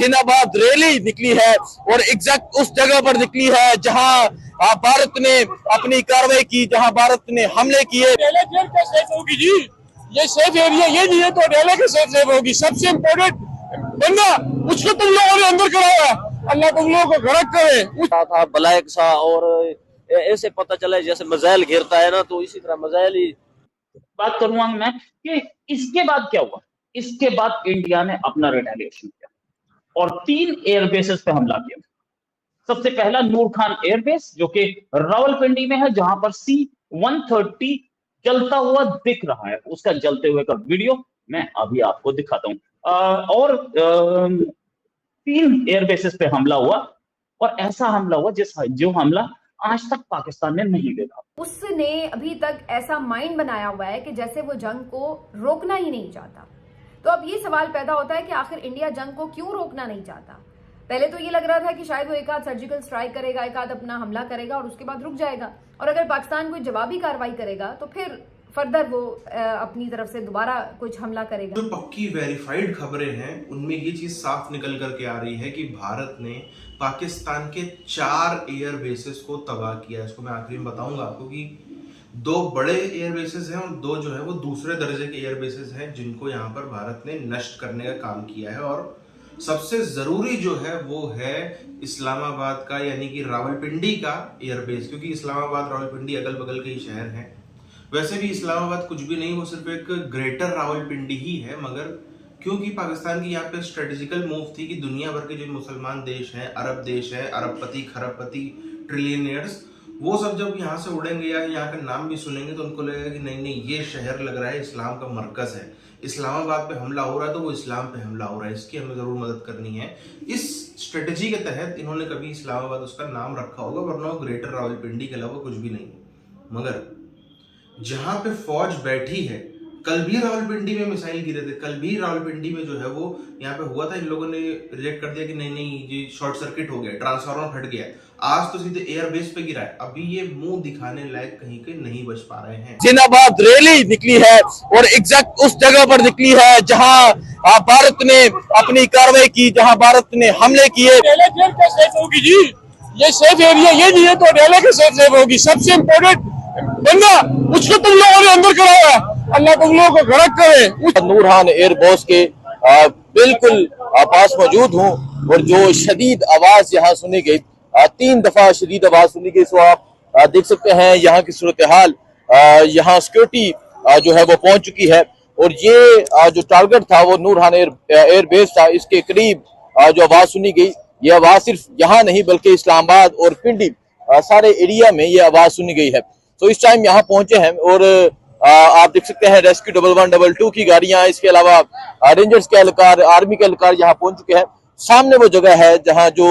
जिंदाबाद रैली निकली है और एग्जैक्ट उस जगह पर निकली है जहां भारत ने अपनी कार्रवाई की, जहां भारत ने हमले किए। होगी जी, ये सेफ एरिया ये नहीं है तो डेले के सेफ होगी। सबसे इम्पोर्टेंट बंदा उसको तुम लोगों ने अंदर कराया, अल्लाह तुम लोगों को गरक करे। था ब्लैक सा और ऐसे पता चला जैसे मिसाइल गिरता है ना, तो इसी तरह मिसाइल ही बात करूंगा मैं कि इसके बाद क्या हुआ। इसके बाद इंडिया ने अपना रिटेलिएशन किया और 3 एयरबेसेस पे हमला किया। सबसे पहला नूर खान एयरबेस जो कि रावलपिंडी में है, जहां पर C-130 जलता हुआ दिख रहा है। उसका जलते हुए का वीडियो मैं अभी आपको दिखाता हूं। और 3 एयरबेसेस पे हमला हुआ और ऐसा हमला हुआ जो हमला आज तक पाकिस्तान ने नहीं देखा। उसने अभी तक ऐसा माइंड बनाया हुआ है कि जैसे वो जंग को रोकना ही नहीं चाहता। तो अब ये सवाल पैदा होता है कि आखिर इंडिया जंग को क्यों रोकना नहीं चाहता। पहले तो ये लग रहा था कि शायद वो एक आध सर्जिकल स्ट्राइक करेगा, एक आध अपना हमला करेगा और उसके बाद रुक जाएगा, और अगर पाकिस्तान कोई जवाबी कार्रवाई करेगा तो फिर फर्दर वो अपनी तरफ से दोबारा कुछ हमला करेगा। जो पक्की वेरीफाइड खबरें हैं उनमें ये चीज साफ निकल करके आ रही है कि भारत ने पाकिस्तान के 4 एयर बेसेस को तबाह किया। इसको मैं आखिरी में बताऊंगा आपको कि 2 बड़े एयर बेसेस हैं और 2 जो है वो दूसरे दर्जे के एयर बेसेस हैं जिनको यहाँ पर भारत ने नष्ट करने का काम किया है। और सबसे जरूरी जो है वो है इस्लामाबाद का, यानी कि रावलपिंडी का एयरबेस, क्योंकि इस्लामाबाद रावलपिंडी अगल बगल के ही शहर हैं। वैसे भी इस्लामाबाद कुछ भी नहीं, वो सिर्फ एक ग्रेटर रावलपिंडी ही है, मगर क्योंकि पाकिस्तान की यहाँ पे स्ट्रेटेजिकल मूव थी कि दुनिया भर के जो मुसलमान देश हैं, अरब देश है, अरबपति खरबपति ट्रिलियनियर्स, वो सब जब यहाँ से उड़ेंगे या यहाँ का नाम भी सुनेंगे तो उनको लगेगा कि नहीं नहीं ये शहर लग रहा है इस्लाम का मरकज है, इस्लामाबाद पे हमला हो रहा है तो वो इस्लाम पे हमला हो रहा है, इसकी हमें जरूर मदद करनी है। इस स्ट्रेटेजी के तहत इन्होंने कभी इस्लामाबाद उसका नाम रखा होगा, वरना वो ग्रेटर रावलपिंडी के अलावा कुछ भी नहीं। मगर जहां पे फौज बैठी है, कल भी रावलपिंडी में मिसाइल गिरे थे, कल भी रावलपिंडी में जो है वो यहाँ पे हुआ था। इन लोगों ने रिजेक्ट कर दिया कि नहीं नहीं ये शॉर्ट सर्किट हो गया, ट्रांसफार्मर फट गया। आज तो सीधे एयरबेस पे गिरा है। अभी ये मुंह दिखाने लायक कहीं के नहीं बच पा रहे हैं। जिंदाबाद रैली निकली है और एग्जैक्ट उस जगह पर निकली है जहां भारत ने अपनी कार्रवाई की, जहां भारत ने हमले किए। सेफ होगी जी, ये सेफ एरिया ये नहीं है तो डेले के सेफ होगी। सबसे इम्पोर्टेंट बंदा उसको तुम लोगों ने अंदर कराया, अल्लाह तुम लोगों को गरक करे। नूर खान एयरबेस के बिल्कुल पास मौजूद हूँ और जो शदीद आवाज यहाँ सुनी गई, 3 दफा शदीद आवाज सुनी गई। सो आप देख सकते हैं यहाँ की सूरत हाल। यहाँ सिक्योरिटी जो है वो पहुंच चुकी है और ये जो टारगेट था वो नूर खान एयरबेस था। इसके करीब जो आवाज सुनी गई, ये आवाज सिर्फ यहाँ नहीं बल्कि इस्लामाबाद और पिंडी सारे एरिया में ये आवाज सुनी गई है। तो इस टाइम यहाँ पहुंचे हैं और आप देख सकते हैं रेस्क्यू 1112 की गाड़ियां, इसके अलावा रेंजर्स के एहलकार, आर्मी के एहलकार यहाँ पहुंच चुके हैं। सामने वो जगह है जहाँ जो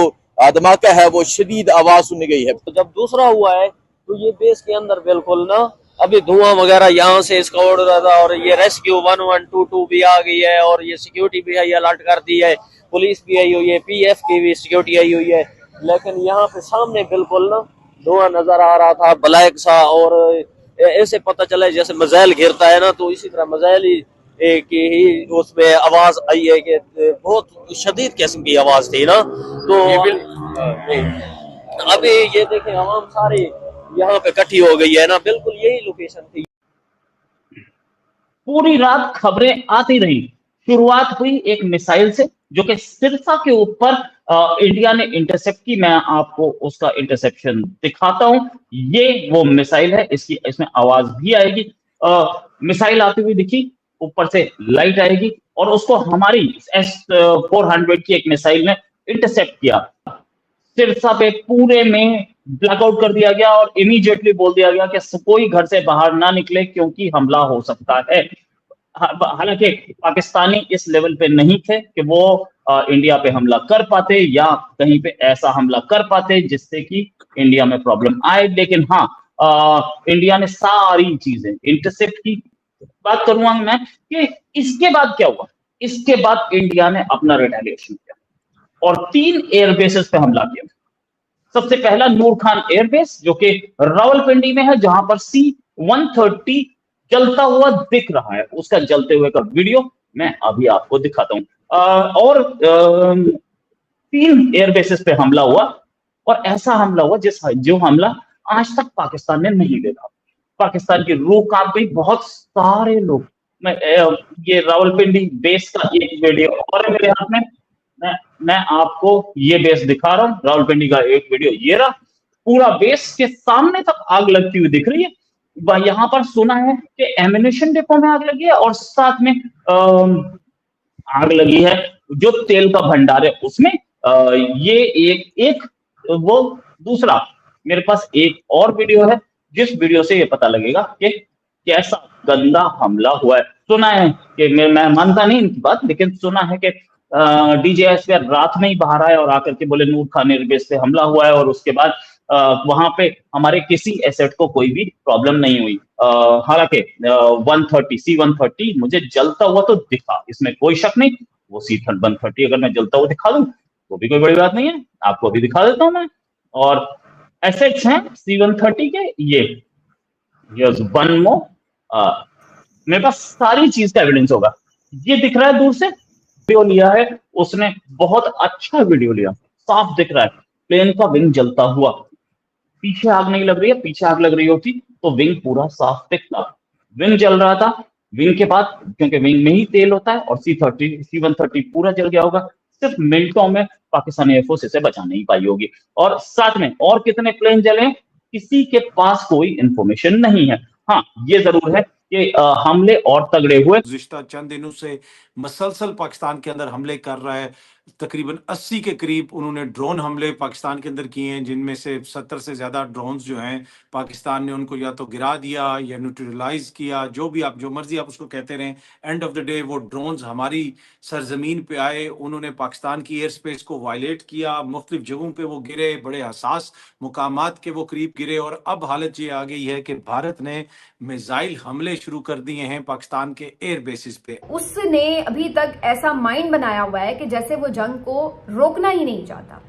धमाका है वो शदीद आवाज सुनी गई है। तो जब दूसरा हुआ है तो ये बेस के अंदर बिल्कुल ना अभी धुआं वगैरह यहाँ से इसका उड़ रहा था और ये रेस्क्यू 1122 भी आ गई है और ये सिक्योरिटी भी है, अलर्ट कर दी है, पुलिस भी आई हुई है, PF की भी सिक्योरिटी आई हुई है। लेकिन यहाँ पे सामने बिल्कुल ना धुआं नजर आ रहा था ब्लैक सा और ऐसे पता चला जैसे मिसाइल गिरता है ना, तो इसी तरह मिसाइल ही उसमें आवाज आई है कि बहुत शदीद किस्म की आवाज थी ना। तो अभी ये देखें आवाम सारी यहाँ पे इकट्ठी हो गई है ना, बिल्कुल यही लोकेशन थी। पूरी रात खबरें आती रही। शुरुआत हुई एक मिसाइल से जो कि सिरसा के ऊपर इंडिया ने इंटरसेप्ट की। मैं आपको उसका इंटरसेप्शन दिखाता हूं। ये वो मिसाइल है, इसमें आवाज भी आएगी। मिसाइल आती हुई दिखी, ऊपर से लाइट आएगी और उसको हमारी S-400 की एक मिसाइल ने इंटरसेप्ट किया। सिरसा पे पूरे में ब्लैकआउट कर दिया गया और इमीडिएटली बोल दिया गया कि कोई घर से बाहर ना निकले क्योंकि हमला हो सकता है। हालांकि पाकिस्तानी इस लेवल पे नहीं थे कि वो इंडिया पे हमला कर पाते या कहीं पे ऐसा हमला कर पाते जिससे कि इंडिया में प्रॉब्लम आए, लेकिन हाँ इंडिया ने सारी चीजें इंटरसेप्ट की। बात करूंगा मैं कि इसके बाद क्या हुआ। इसके बाद इंडिया ने अपना रिटेलिएशन किया और 3 एयरबेसेस पे हमला किया। सबसे पहला नूर खान एयरबेस जो कि रावलपिंडी में है, जहां पर C-130 जलता हुआ दिख रहा है। उसका जलते हुए का वीडियो मैं अभी आपको दिखाता हूं। और 3 एयरबेसेस पे हमला हुआ, और ऐसा हमला हुआ जो हमला आज तक पाकिस्तान ने नहीं देखा। पाकिस्तान की रूह कांप गई, बहुत सारे लोग। ये रावलपिंडी बेस का एक वीडियो और है मेरे हाथ में, मैं आपको ये बेस दिखा रहा हूँ। रावलपिंडी का एक वीडियो ये रहा, पूरा बेस के सामने तक आग लगती हुई दिख रही है। यहाँ पर सुना है कि एमिनेशन डिपो में आग लगी है, और साथ में आग लगी है जो तेल का भंडार है उसमें। ये एक वो दूसरा, मेरे पास एक और वीडियो है जिस वीडियो से ये पता लगेगा कि कैसा गंदा हमला हुआ है। सुना है कि मैं मानता नहीं इनकी बात, लेकिन सुना है कि डीजीएसपी रात में ही बाहर आए और आकर के बोले नूर खान एयरबेस पे हमला हुआ है, और उसके बाद वहां पे हमारे किसी एसेट को कोई भी प्रॉब्लम नहीं हुई। हालांकि 130 C-130 मुझे जलता हुआ तो दिखा, इसमें कोई शक नहीं। वो C-130 अगर मैं जलता हुआ दिखा दूं तो भी कोई बड़ी बात नहीं है, आपको अभी दिखा देता हूं मैं। और एसेट्स हैं C-130 के ये वन मोर, मेरे पास सारी चीज का एविडेंस होगा। ये दिख रहा है दूर से, वीडियो लिया है उसने, बहुत अच्छा वीडियो लिया, साफ दिख रहा है प्लेन का विंग जलता हुआ। पीछे आग नहीं लग रही है, पीछे आग लग रही होती तो विंग पूरा साफ दिखता। विंग जल रहा था, विंग के बाद क्योंकि विंग में ही तेल होता है, और C-130 पूरा जल गया होगा। सिर्फ मिनटों में पाकिस्तानी एयरफोर्स इसे बचा नहीं पाई होगी। और साथ में और कितने प्लेन जले किसी के पास कोई इंफॉर्मेशन नहीं है। हाँ, ये जरूर है कि हमले और तगड़े हुए। गुज़िश्ता चंद दिनों से मसलसल पाकिस्तान के अंदर हमले कर रहा है। तकरीबन 80 के करीब उन्होंने ड्रोन हमले पाकिस्तान के अंदर किए हैं, जिनमें से 70 से ज़्यादा ड्रोन्स जो हैं पाकिस्तान ने उनको या तो गिरा दिया या न्यूट्रलाइज किया, जो भी आप जो मर्जी आप उसको कहते रहें। एंड ऑफ द डे वो ड्रोन्स हमारी सरजमीन पे आए, उन्होंने पाकिस्तान की एयर स्पेस को वायलेट किया, मुख्तलिफ जगहों पे वो गिरे, बड़े हसास मुकामात के वो करीब गिरे। और अब हालत ये आ गई है कि भारत ने मिसाइल हमले शुरू कर दिए हैं पाकिस्तान के एयर बेसिस पे। उसने अभी तक ऐसा माइंड बनाया हुआ है कि जैसे वो जंग को रोकना ही नहीं चाहता।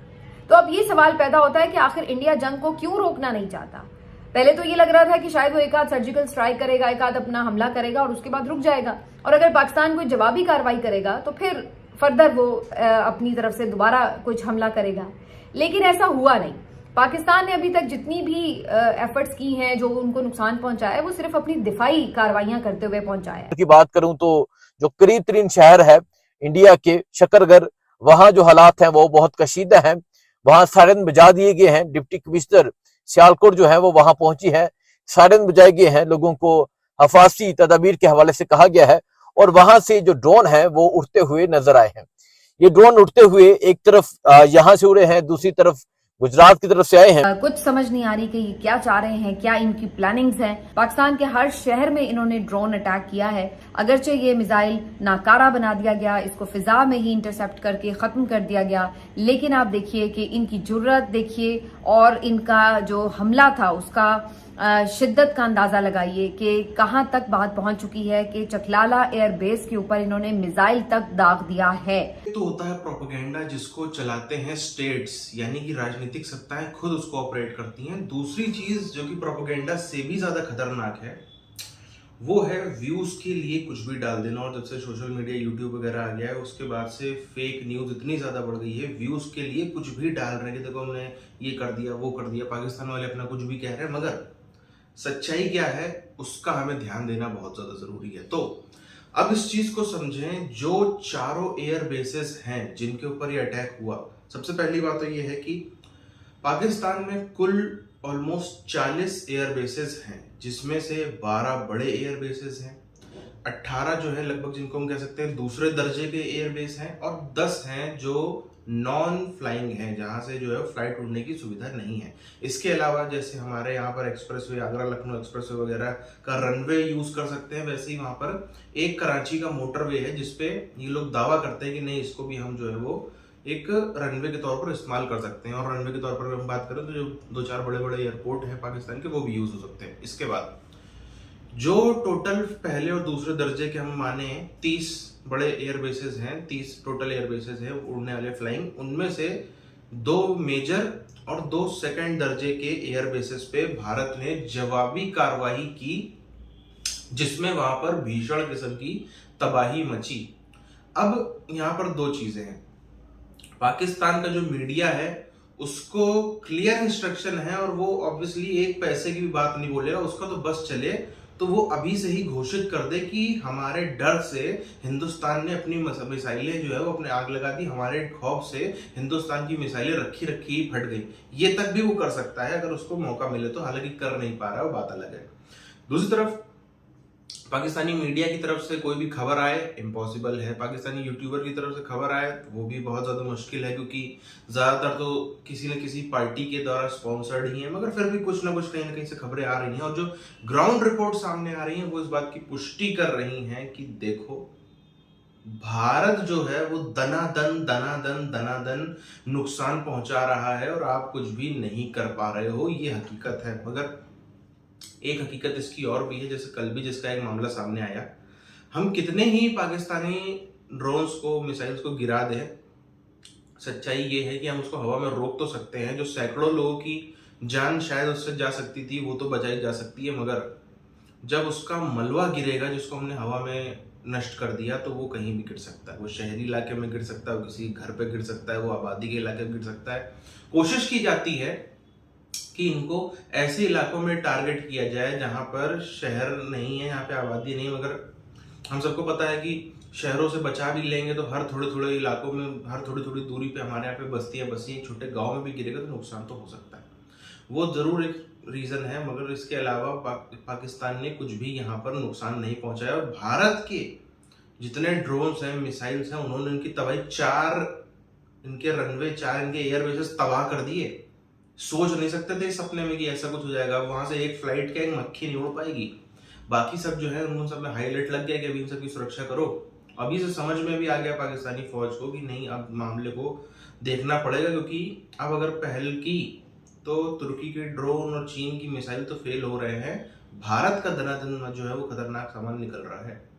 तो अब ये सवाल पैदा होता है कि आखिर इंडिया जंग को क्यों रोकना नहीं चाहता। पहले तो ये लग रहा था कि शायद वो एक आध सर्जिकल स्ट्राइक करेगा, एक आध अपना हमला करेगा और उसके बाद रुक जाएगा, और अगर पाकिस्तान कोई जवाबी कार्रवाई करेगा तो फिर फर्दर वो अपनी तरफ से दोबारा कुछ हमला करेगा। लेकिन ऐसा हुआ नहीं। पाकिस्तान ने अभी तक जितनी भी एफर्ट्स की हैं जो उनको नुकसान पहुंचाया है, वो सिर्फ अपनी दिफाई कार्रवाइयां करते हुए पहुंचाया है। की बात करूं तो जो करीब तरीन शहर है इंडिया के शकरगर, वहां जो हालात हैं वो बहुत कशीदा हैं। वहां सायरन बजा दिए गए हैं। डिप्टी कमिश्नर सियालकोट जो है वो वहां पहुंची है, सायरन बजाए गए हैं, लोगों को हफाजी तदाबीर के हवाले से कहा गया है। और वहां से जो ड्रोन है वो उड़ते हुए नजर आए हैं। ये ड्रोन उड़ते हुए एक तरफ यहाँ से उड़े हैं, दूसरी तरफ गुजरात की तरफ से आए हैं। कुछ समझ नहीं आ रही कि ये क्या चाह रहे हैं, क्या इनकी प्लानिंग्स हैं। पाकिस्तान के हर शहर में इन्होंने ड्रोन अटैक किया है। अगरचे ये मिसाइल नाकारा बना दिया गया, इसको फिजा में ही इंटरसेप्ट करके खत्म कर दिया गया, लेकिन आप देखिए कि इनकी जुर्रत देखिए और इनका जो हमला था उसका शिद्दत का अंदाजा लगाइए कि कहां तक बात पहुंच चुकी है कि चकलाला एयरबेस के ऊपर इन्होंने मिसाइल तक दाग दिया है। तो होता है प्रोपेगेंडा, जिसको चलाते हैं स्टेट्स, यानी कि राजनीतिक सत्ताएं खुद उसको ऑपरेट करती हैं। दूसरी चीज जो कि प्रोपेगेंडा से भी ज्यादा खतरनाक है वो है व्यूज के लिए कुछ भी डाल देना। और जब से सोशल मीडिया यूट्यूब वगैरह आ गया है उसके बाद से फेक न्यूज इतनी ज्यादा बढ़ गई है, व्यूज के लिए कुछ भी डाल रहे हैं कि देखो हमने ये कर दिया वो कर दिया, पाकिस्तान वाले अपना कुछ भी कह रहे हैं, मगर सच्चाई क्या है उसका हमें ध्यान देना बहुत ज्यादा जरूरी है। तो अब इस चीज को समझें, जो चारों एयर बेसेस हैं जिनके ऊपर ये अटैक हुआ, सबसे पहली बात तो ये है कि पाकिस्तान में कुल ऑलमोस्ट 40 एयर बेसेस हैं, जिसमें से 12 बड़े एयर बेसेस हैं, 18 जो है लगभग जिनको हम कह सकते हैं दूसरे दर्जे के एयर बेस हैं, और 10 हैं जो नॉन फ्लाइंग हैं, जहां से जो है फ्लाइट उड़ने की सुविधा नहीं है। इसके अलावा जैसे हमारे यहाँ पर एक्सप्रेसवे, आगरा लखनऊ एक्सप्रेसवे वगैरह का रनवे यूज कर सकते हैं, वैसे ही वहां पर एक कराची का मोटरवे है जिसपे ये लोग दावा करते हैं कि नहीं, इसको भी हम जो है वो एक रनवे के तौर पर इस्तेमाल कर सकते हैं। और रनवे के तौर पर हम बात करें तो जो 2-4 बड़े बड़े एयरपोर्ट हैं पाकिस्तान के, वो भी यूज हो सकते हैं। इसके बाद जो टोटल पहले और दूसरे दर्जे के हम माने 30 बड़े एयर बेसेस हैं, 30 टोटल एयर बेसेस हैं उड़ने वाले फ्लाइंग, उनमें से 2 मेजर और 2 सेकंड दर्जे के एयर बेसेस पे भारत ने जवाबी कार्रवाई की, जिसमें वहां पर भीषण किस्म की तबाही मची। अब यहां पर 2 चीजें हैं। पाकिस्तान का जो मीडिया है उसको क्लियर इंस्ट्रक्शन है, और वो ऑब्वियसली एक पैसे की भी बात नहीं बोलेगा, उसका तो बस चले तो वो अभी से ही घोषित कर दे कि हमारे डर से हिंदुस्तान ने अपनी मिसाइलें जो है वो अपने आग लगा दी, हमारे खौफ से हिंदुस्तान की मिसाइलें रखी ही फट गई। ये तक भी वो कर सकता है अगर उसको मौका मिले तो, हालांकि कर नहीं पा रहा है, वो बात अलग है। दूसरी तरफ पाकिस्तानी मीडिया की तरफ से कोई भी खबर आए इम्पॉसिबल है, पाकिस्तानी यूट्यूबर की तरफ से खबर आए वो भी बहुत ज्यादा मुश्किल है, क्योंकि ज्यादातर तो किसी न किसी पार्टी के द्वारा स्पॉन्सर्ड ही है, मगर फिर भी कुछ ना कुछ कहीं ना कहीं से खबरें आ रही हैं, और जो ग्राउंड रिपोर्ट सामने आ रही हैं वो इस बात की पुष्टि कर रही हैं कि देखो भारत जो है वो दनादन नुकसान पहुंचा रहा है और आप कुछ भी नहीं कर पा रहे हो, ये हकीकत है। मगर एक हकीकत इसकी और भी है, जैसे कल भी जिसका एक मामला सामने आया, हम कितने ही पाकिस्तानी ड्रोन्स को, मिसाइल्स को गिरा दें, सच्चाई ये है कि हम उसको हवा में रोक तो सकते हैं, जो सैकड़ों लोगों की जान शायद उससे जा सकती थी वो तो बचाई जा सकती है, मगर जब उसका मलबा गिरेगा जिसको हमने हवा में नष्ट कर दिया तो वो कहीं भी गिर सकता है, वो शहरी इलाके में गिर सकता है, वो किसी घर पे गिर सकता है, वो आबादी के इलाके में गिर सकता है। कोशिश की जाती है कि इनको ऐसे इलाकों में टारगेट किया जाए जहां पर शहर नहीं है, यहाँ पे आबादी नहीं, मगर हम सबको पता है कि शहरों से बचा भी लेंगे तो हर थोड़े इलाकों में, हर थोड़ी दूरी पे हमारे यहाँ पे बस्तियां बसी, छोटे गांव में भी गिरेगा तो नुकसान तो हो सकता है, वो जरूर एक रीजन है, मगर इसके अलावा पाकिस्तान ने कुछ भी यहाँ पर नुकसान नहीं पहुंचाया। और भारत के जितने ड्रोन्स हैं, मिसाइल्स हैं, उन्होंने इनकी तबाही 4 इनके रनवे, 4 इनके एयरबेसेस तबाह कर दिए। सोच नहीं सकते थे सपने में कि ऐसा कुछ हो जाएगा। वहां से एक फ्लाइट का एक मक्खी नहीं उड़ पाएगी, बाकी सब जो है उन सब में हाईलाइट लग गया कि अभी इन सब की सुरक्षा करो। अभी से समझ में भी आ गया पाकिस्तानी फौज को कि नहीं, अब मामले को देखना पड़ेगा, क्योंकि अब अगर पहल की तो तुर्की के ड्रोन और चीन की मिसाइल तो फेल हो रहे हैं, भारत का दनादन जो है वो खतरनाक सामान निकल रहा है।